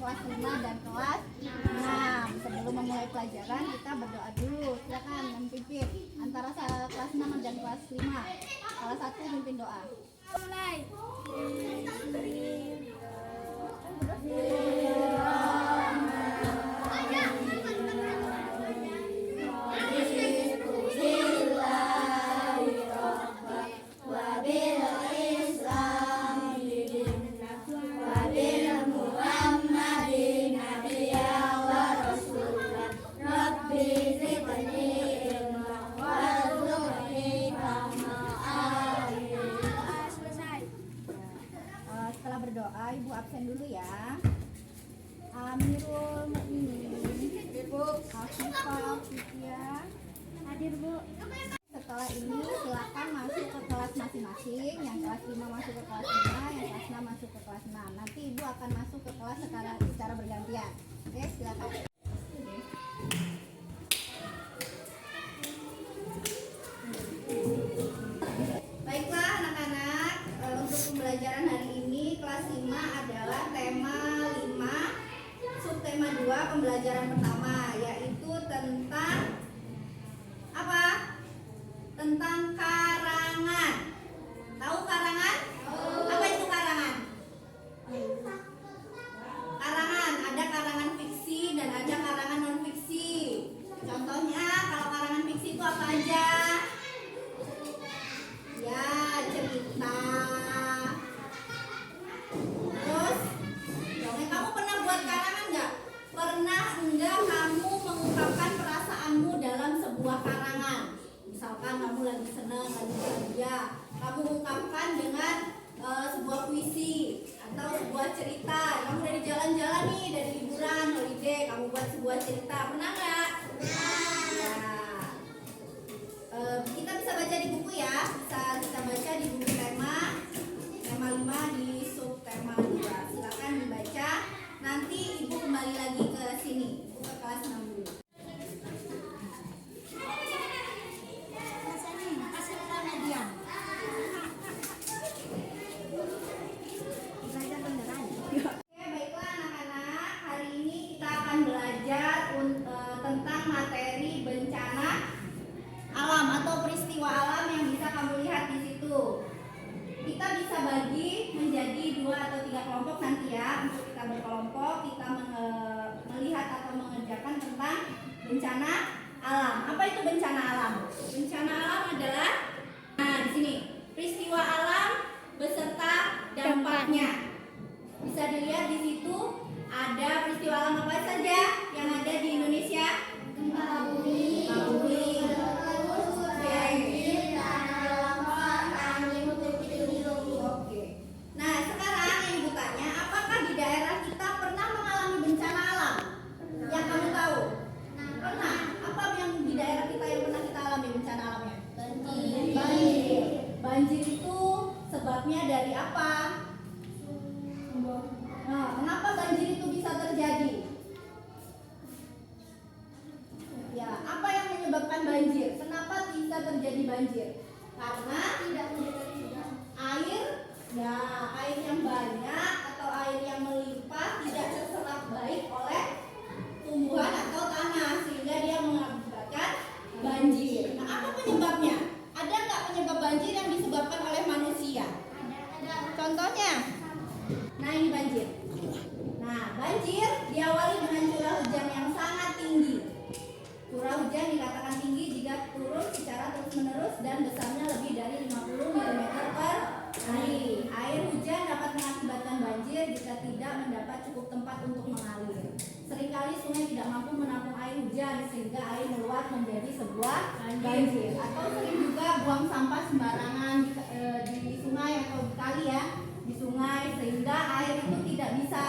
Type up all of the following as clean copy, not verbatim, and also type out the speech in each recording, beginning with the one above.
kelas 5 dan kelas 6. Sebelum memulai pelajaran kita berdoa dulu. Silakan memimpin antara kelas 6 dan kelas 5. Salah satu memimpin doa. Mulai. Setelah berdoa, Ibu absen dulu ya. Amirul Mukminin, Ibu Afifah Fitya, hadir Bu. Setelah ini silakan masuk ke kelas masing-masing. Yang kelas 5 masuk ke kelas 5, yang kelas 6 masuk ke kelas 6. Nanti Ibu akan masuk ke kelas secara bergantian. Oke, silakan. Baiklah anak-anak, untuk pembelajaran hari ini kelas 5 adalah tema 5, subtema 2 pembelajaran pertama, yaitu tentang apa? Tentang karangan. Tahu karangan? Apa itu karangan? Karangan, ada karangan fiksi dan ada karangan non fiksi. Contohnya kalau karangan fiksi itu apa aja? Ya, cerita. Terus, dongeng. Kamu pernah buat karangan nggak? Pernah enggak kamu mengungkapkan perasaanmu dalam sebuah karangan? Misalkan kamu lagi senang, lagi bahagia, kamu ungkapkan dengan sebuah puisi atau sebuah cerita. Kamu dari jalan-jalan nih, dari liburan, holiday, kamu buat sebuah cerita. Pernah nggak? Kita bisa baca di buku ya, bisa kita baca di buku tema 5 di subtema 2. Silakan dibaca. Nanti Ibu kembali lagi ke sini, Ibu ke kelas 6 dulu. Oke, baiklah anak-anak, hari ini kita akan belajar tentang materi bencana alam atau peristiwa alam yang bisa kamu lihat di situ. Kita bisa bagi menjadi 2 atau 3 kelompok nanti ya. Untuk kita berkelompok, kita melihat atau mengerjakan tentang bencana alam. Apa itu bencana alam? Bencana alam adalah, di sini, peristiwa alam beserta dampaknya. Bisa dilihat di situ ada peristiwa alam apa saja yang ada di Indonesia? Gempa bumi, Oke. Nah, sekarang yang Ibu tanya, apakah di daerah kita pernah mengalami bencana alam? Yang kamu tahu? Pernah. Apa yang di daerah kita yang pernah kita alami bencana alamnya? Banjir. Banjir itu sebabnya dari apa? Nah, kenapa banjir itu bisa terjadi? Ya, apa yang menyebabkan banjir? Kenapa bisa terjadi banjir? Karena tidak air, ya air yang banyak atau air yang melimpah tidak terserap baik oleh tumbuhan atau tanah sehingga dia mengakibatkan banjir. Nah, apa penyebabnya? Ada nggak penyebab banjir yang disebabkan oleh manusia? Ada. Contohnya? Nah, ini banjir. Nah, banjir diawali dengan curah hujan yang sangat tinggi. Curah hujan dikatakan tinggi jika turun secara terus-menerus dan besarnya lebih dari 50 mm per hari. Air hujan dapat mengakibatkan banjir jika tidak mendapat cukup tempat untuk mengalir. Seringkali sungai tidak mampu menampung air hujan sehingga air meluap menjadi sebuah banjir. Atau sering juga buang sampah sembarangan di sungai atau di kali ya, di sungai, sehingga air itu tidak bisa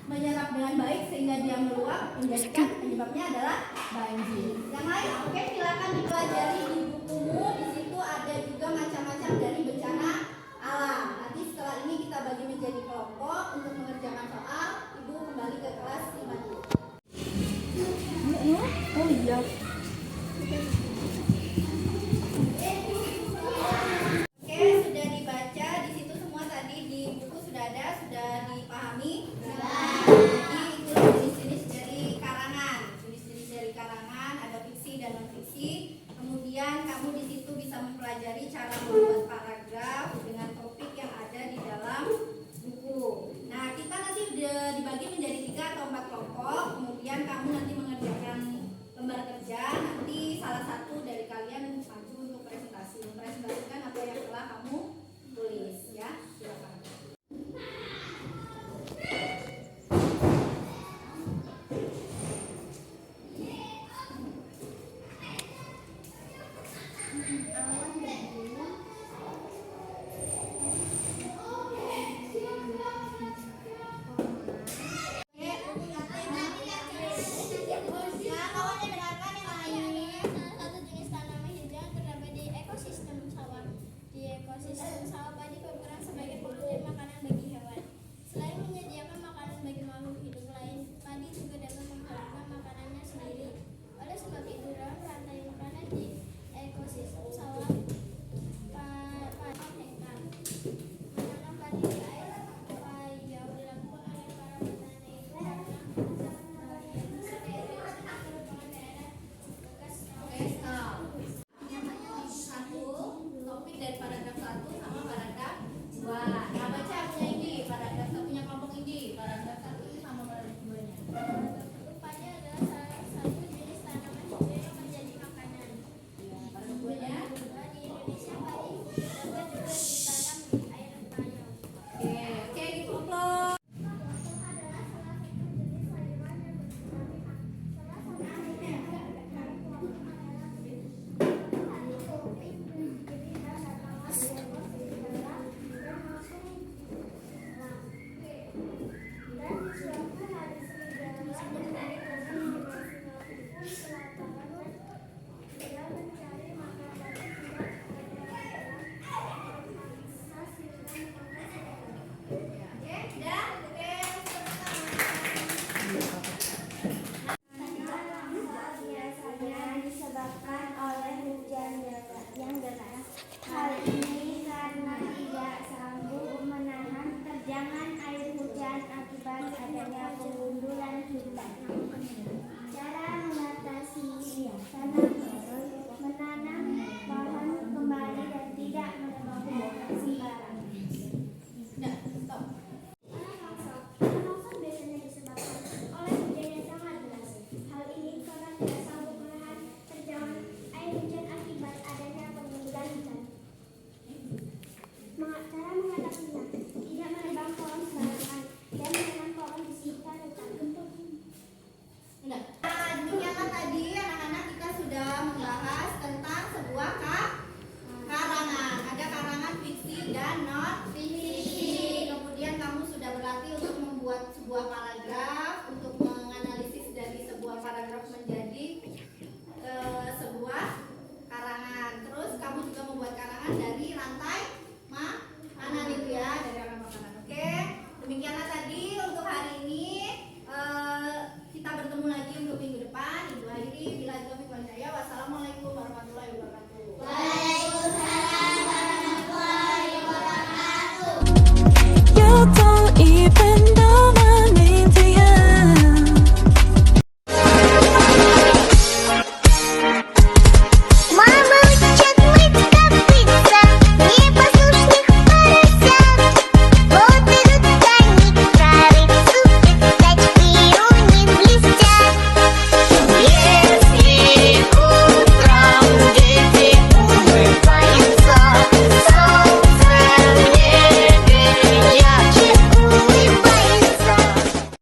menyerap dengan baik sehingga dia meluap, menjadikan penyebabnya adalah banjir. Yang lain, oke, silakan dipelajari di bukumu. Di situ ada juga macam-macam dari bencana alam. Nanti setelah ini kita bagi menjadi kelompok untuk mengerjakan soal. Ibu kembali ke kelas 5 dulu. Oh iya. Oke, sudah dibaca di situ semua tadi di buku sudah ada, sudah dipahami. Jadi itulah menjadi ekosistem sawah panen ikan. Menanam padi di air paling jauh dilakukan oleh para petani itu karena perkembangan daerah bekas. Oke, stop. Satu topik dari paragraf 1 sama paragraf 2. Nah, baca punya ini, paragraf 1-nya kelompok ini. Paragraf 1 ini sama paragraf 2-nya. Padi adalah salah satu jenis tanaman hijau yang menjadi makanan. Paragraf 2-nya. Di Indonesia padi dapat juga ditanam di air payung. Oke, dikumpul. Biasanya disebabkan oleh hujan yang deras. Hal ini karena tidak sanggup menahan terjangan air hujan akibat adanya pengundulan hutan. Cara mengatasi menanam pohon kembali dan tidak menebang sembarang. Udah, stop. Longsor biasanya disebabkan oleh hujan yang sangat deras. Hal ini karena tidak sanggup menahan terjangan air hujan akibat adanya pengundulan hutan. Cara mengatasinya, tidak menebang pohon sembarangan dan menanam pohon di sekitar hutan. Udah. Nah, demikianlah tadi anak-anak kita sudah membahas tentang sebuah karangan. Ada karangan fiksi dan non fiksi. Kemudian kamu sudah berlatih untuk membuat sebuah paragraf, untuk menganalisis dari sebuah paragraf menjadi sebuah karangan. Terus kamu juga membuat karangan dari rantai makanan itu ya, dari rantai makanan. Oke, demikianlah tadi untuk hari ini. Kita bertemu lagi untuk minggu depan. Ibu akhiri bila taufiq wal hidayah. Wassalamualaikum warahmatullahi wabarakatuh. You don't even